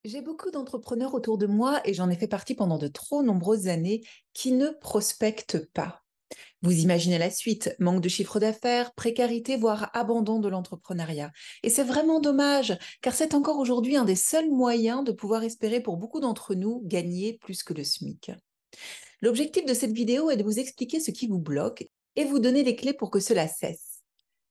J'ai beaucoup d'entrepreneurs autour de moi et j'en ai fait partie pendant de trop nombreuses années qui ne prospectent pas. Vous imaginez la suite, manque de chiffre d'affaires, précarité, voire abandon de l'entrepreneuriat. Et c'est vraiment dommage, car c'est encore aujourd'hui un des seuls moyens de pouvoir espérer pour beaucoup d'entre nous gagner plus que le SMIC. L'objectif de cette vidéo est de vous expliquer ce qui vous bloque et vous donner les clés pour que cela cesse.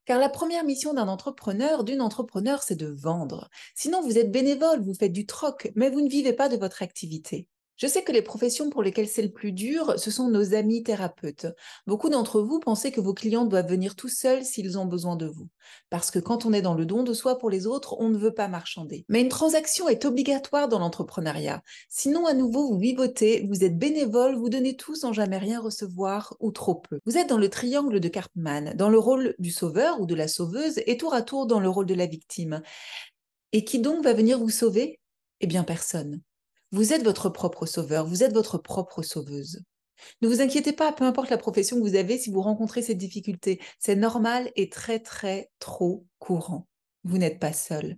Car la première mission d'un entrepreneur, d'une entrepreneur, c'est de vendre. Sinon, vous êtes bénévole, vous faites du troc, mais vous ne vivez pas de votre activité. Je sais que les professions pour lesquelles c'est le plus dur, ce sont nos amis thérapeutes. Beaucoup d'entre vous pensez que vos clients doivent venir tout seuls s'ils ont besoin de vous. Parce que quand on est dans le don de soi pour les autres, on ne veut pas marchander. Mais une transaction est obligatoire dans l'entrepreneuriat. Sinon, à nouveau, vous vivotez, vous êtes bénévole, vous donnez tout sans jamais rien recevoir ou trop peu. Vous êtes dans le triangle de Karpman, dans le rôle du sauveur ou de la sauveuse et tour à tour dans le rôle de la victime. Et qui donc va venir vous sauver? Eh bien, personne. Vous êtes votre propre sauveur, vous êtes votre propre sauveuse. Ne vous inquiétez pas, peu importe la profession que vous avez, si vous rencontrez cette difficulté, c'est normal et très, très, trop courant. Vous n'êtes pas seul.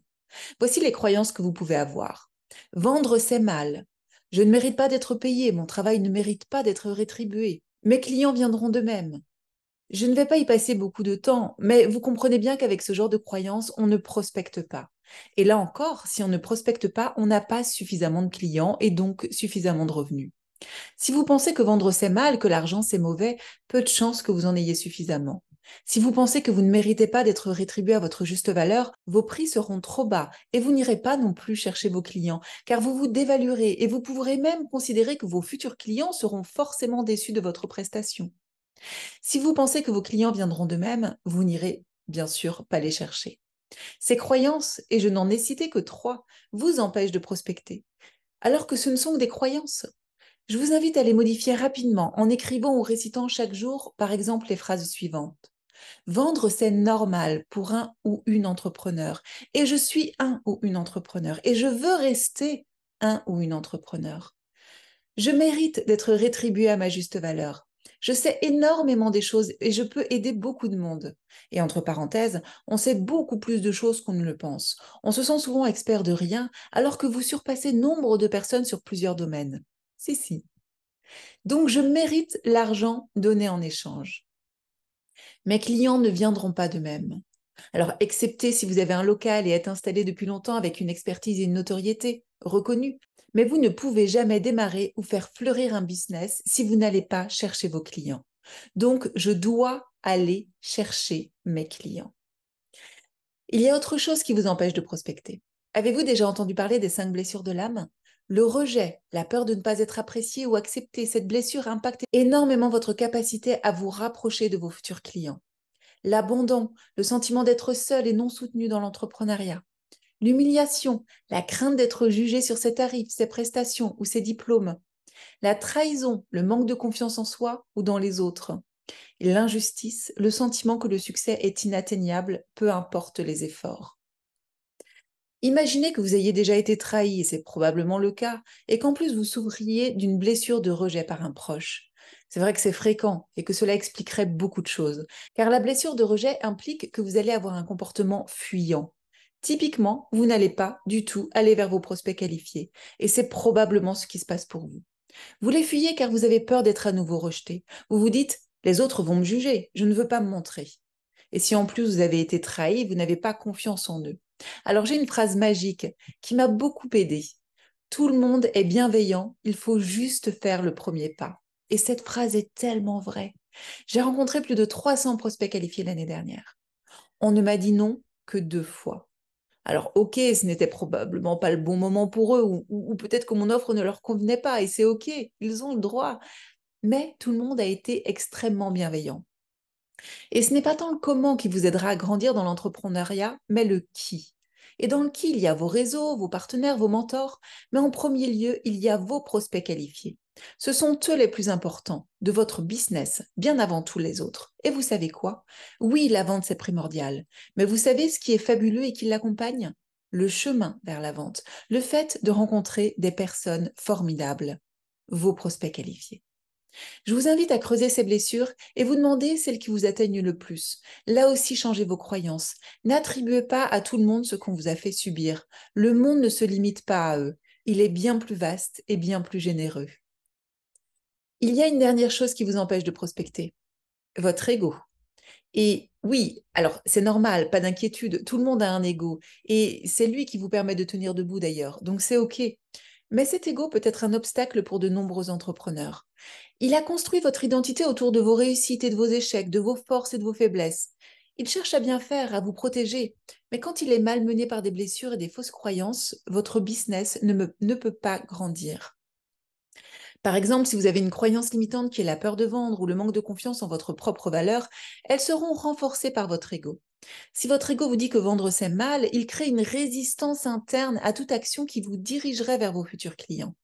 Voici les croyances que vous pouvez avoir. Vendre, c'est mal. Je ne mérite pas d'être payé, mon travail ne mérite pas d'être rétribué. Mes clients viendront d'eux-mêmes. Je ne vais pas y passer beaucoup de temps, mais vous comprenez bien qu'avec ce genre de croyances, on ne prospecte pas. Et là encore, si on ne prospecte pas, on n'a pas suffisamment de clients et donc suffisamment de revenus. Si vous pensez que vendre c'est mal, que l'argent c'est mauvais, peu de chances que vous en ayez suffisamment. Si vous pensez que vous ne méritez pas d'être rétribué à votre juste valeur, vos prix seront trop bas et vous n'irez pas non plus chercher vos clients, car vous vous dévaluerez et vous pourrez même considérer que vos futurs clients seront forcément déçus de votre prestation. Si vous pensez que vos clients viendront d'eux-mêmes, vous n'irez bien sûr pas les chercher. Ces croyances, et je n'en ai cité que trois, vous empêchent de prospecter, alors que ce ne sont que des croyances. Je vous invite à les modifier rapidement en écrivant ou récitant chaque jour, par exemple, les phrases suivantes. Vendre, c'est normal pour un ou une entrepreneur. Et je suis un ou une entrepreneur. Et je veux rester un ou une entrepreneur. Je mérite d'être rétribué à ma juste valeur. Je sais énormément des choses et je peux aider beaucoup de monde. Et entre parenthèses, on sait beaucoup plus de choses qu'on ne le pense. On se sent souvent expert de rien alors que vous surpassez nombre de personnes sur plusieurs domaines. Si, si. Donc, je mérite l'argent donné en échange. Mes clients ne viendront pas de même. Alors, excepté si vous avez un local et êtes installé depuis longtemps avec une expertise et une notoriété reconnue, mais vous ne pouvez jamais démarrer ou faire fleurir un business si vous n'allez pas chercher vos clients. Donc, je dois aller chercher mes clients. Il y a autre chose qui vous empêche de prospecter. Avez-vous déjà entendu parler des 5 blessures de l'âme? Le rejet, la peur de ne pas être apprécié ou accepté, cette blessure impacte énormément votre capacité à vous rapprocher de vos futurs clients. L'abandon, le sentiment d'être seul et non soutenu dans l'entrepreneuriat. L'humiliation, la crainte d'être jugé sur ses tarifs, ses prestations ou ses diplômes. La trahison, le manque de confiance en soi ou dans les autres. Et l'injustice, le sentiment que le succès est inatteignable, peu importe les efforts. Imaginez que vous ayez déjà été trahi, et c'est probablement le cas, et qu'en plus vous souffriez d'une blessure de rejet par un proche. C'est vrai que c'est fréquent et que cela expliquerait beaucoup de choses, car la blessure de rejet implique que vous allez avoir un comportement fuyant. Typiquement, vous n'allez pas du tout aller vers vos prospects qualifiés, et c'est probablement ce qui se passe pour vous. Vous les fuyez car vous avez peur d'être à nouveau rejeté. Vous vous dites, les autres vont me juger, je ne veux pas me montrer. Et si en plus vous avez été trahi, vous n'avez pas confiance en eux. Alors j'ai une phrase magique qui m'a beaucoup aidée. Tout le monde est bienveillant, il faut juste faire le premier pas. Et cette phrase est tellement vraie. J'ai rencontré plus de 300 prospects qualifiés l'année dernière. On ne m'a dit non que 2 fois. Alors, ok, ce n'était probablement pas le bon moment pour eux, ou peut-être que mon offre ne leur convenait pas, et c'est ok, ils ont le droit. Mais tout le monde a été extrêmement bienveillant. Et ce n'est pas tant le comment qui vous aidera à grandir dans l'entrepreneuriat, mais le qui. Et dans le qui, il y a vos réseaux, vos partenaires, vos mentors, mais en premier lieu, il y a vos prospects qualifiés. Ce sont eux les plus importants de votre business, bien avant tous les autres. Et vous savez quoi? Oui, la vente, c'est primordial. Mais vous savez ce qui est fabuleux et qui l'accompagne? Le chemin vers la vente, le fait de rencontrer des personnes formidables, vos prospects qualifiés. Je vous invite à creuser ces blessures et vous demander celles qui vous atteignent le plus. Là aussi, changez vos croyances. N'attribuez pas à tout le monde ce qu'on vous a fait subir. Le monde ne se limite pas à eux. il est bien plus vaste et bien plus généreux. Il y a une dernière chose qui vous empêche de prospecter, votre ego. Et oui, alors c'est normal, pas d'inquiétude, tout le monde a un ego et c'est lui qui vous permet de tenir debout d'ailleurs, donc c'est OK. Mais cet ego peut être un obstacle pour de nombreux entrepreneurs. Il a construit votre identité autour de vos réussites et de vos échecs, de vos forces et de vos faiblesses. Il cherche à bien faire, à vous protéger, mais quand il est malmené par des blessures et des fausses croyances, votre business ne peut pas grandir. Par exemple, si vous avez une croyance limitante qui est la peur de vendre ou le manque de confiance en votre propre valeur, elles seront renforcées par votre ego. Si votre ego vous dit que vendre c'est mal, il crée une résistance interne à toute action qui vous dirigerait vers vos futurs clients.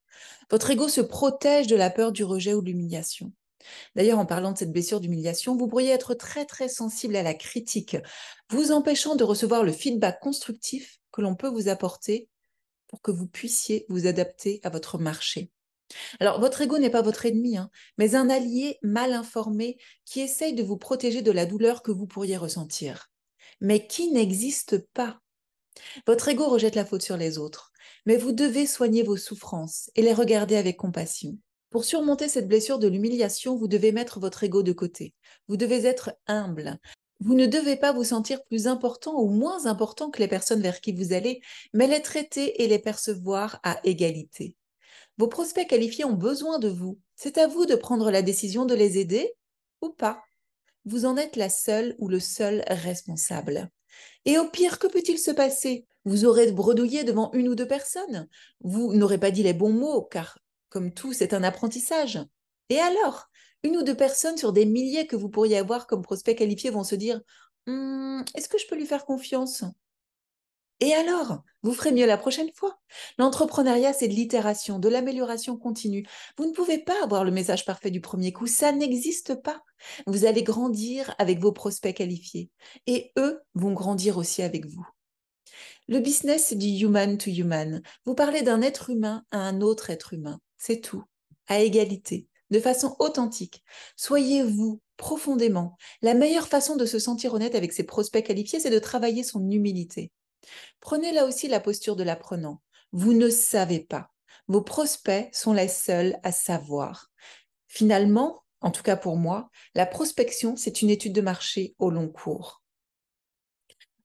Votre ego se protège de la peur du rejet ou de l'humiliation. D'ailleurs, en parlant de cette blessure d'humiliation, vous pourriez être très très sensible à la critique, vous empêchant de recevoir le feedback constructif que l'on peut vous apporter pour que vous puissiez vous adapter à votre marché. Alors, votre ego n'est pas votre ennemi, hein, mais un allié mal informé qui essaye de vous protéger de la douleur que vous pourriez ressentir, mais qui n'existe pas. Votre ego rejette la faute sur les autres, mais vous devez soigner vos souffrances et les regarder avec compassion. Pour surmonter cette blessure de l'humiliation, vous devez mettre votre ego de côté. Vous devez être humble. Vous ne devez pas vous sentir plus important ou moins important que les personnes vers qui vous allez, mais les traiter et les percevoir à égalité. Vos prospects qualifiés ont besoin de vous. C'est à vous de prendre la décision de les aider ou pas. Vous en êtes la seule ou le seul responsable. Et au pire, que peut-il se passer? Vous aurez bredouillé devant une ou deux personnes. Vous n'aurez pas dit les bons mots, car comme tout, c'est un apprentissage. Et alors, une ou deux personnes sur des milliers que vous pourriez avoir comme prospects qualifiés vont se dire est-ce que je peux lui faire confiance? Et alors, vous ferez mieux la prochaine fois. L'entrepreneuriat, c'est de l'itération, de l'amélioration continue. Vous ne pouvez pas avoir le message parfait du premier coup, ça n'existe pas. Vous allez grandir avec vos prospects qualifiés et eux vont grandir aussi avec vous. Le business, c'est du human to human. Vous parlez d'un être humain à un autre être humain. C'est tout, à égalité, de façon authentique. Soyez vous profondément. La meilleure façon de se sentir honnête avec ses prospects qualifiés, c'est de travailler son humilité. Prenez là aussi la posture de l'apprenant. Vous ne savez pas. Vos prospects sont les seuls à savoir. Finalement, en tout cas pour moi, la prospection, c'est une étude de marché au long cours.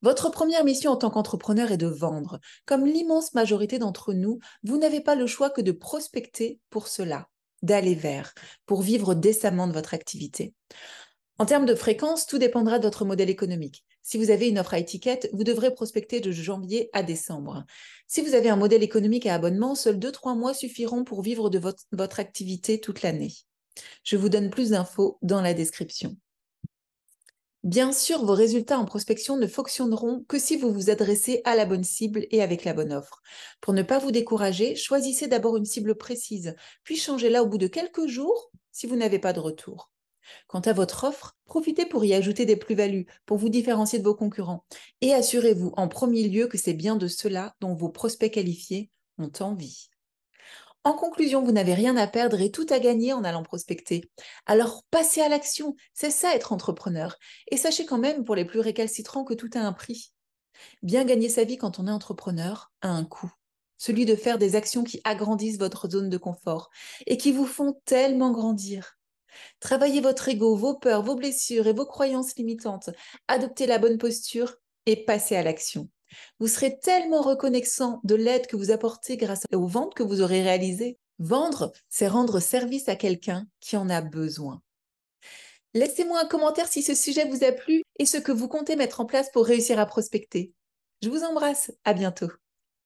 Votre première mission en tant qu'entrepreneur est de vendre. Comme l'immense majorité d'entre nous, vous n'avez pas le choix que de prospecter pour cela, d'aller vers, pour vivre décemment de votre activité. En termes de fréquence, tout dépendra de votre modèle économique. Si vous avez une offre à étiquette, vous devrez prospecter de janvier à décembre. Si vous avez un modèle économique à abonnement, seuls 2-3 mois suffiront pour vivre de votre activité toute l'année. Je vous donne plus d'infos dans la description. Bien sûr, vos résultats en prospection ne fonctionneront que si vous vous adressez à la bonne cible et avec la bonne offre. Pour ne pas vous décourager, choisissez d'abord une cible précise, puis changez-la au bout de quelques jours si vous n'avez pas de retour. Quant à votre offre, profitez pour y ajouter des plus-values, pour vous différencier de vos concurrents. Et assurez-vous en premier lieu que c'est bien de cela dont vos prospects qualifiés ont envie. En conclusion, vous n'avez rien à perdre et tout à gagner en allant prospecter. Alors passez à l'action, c'est ça être entrepreneur. Et sachez quand même, pour les plus récalcitrants, que tout a un prix. Bien gagner sa vie quand on est entrepreneur a un coût. Celui de faire des actions qui agrandissent votre zone de confort et qui vous font tellement grandir. Travaillez votre ego, vos peurs, vos blessures et vos croyances limitantes. Adoptez la bonne posture et passez à l'action. Vous serez tellement reconnaissant de l'aide que vous apportez grâce aux ventes que vous aurez réalisées. Vendre, c'est rendre service à quelqu'un qui en a besoin. Laissez-moi un commentaire si ce sujet vous a plu et ce que vous comptez mettre en place pour réussir à prospecter. Je vous embrasse, à bientôt.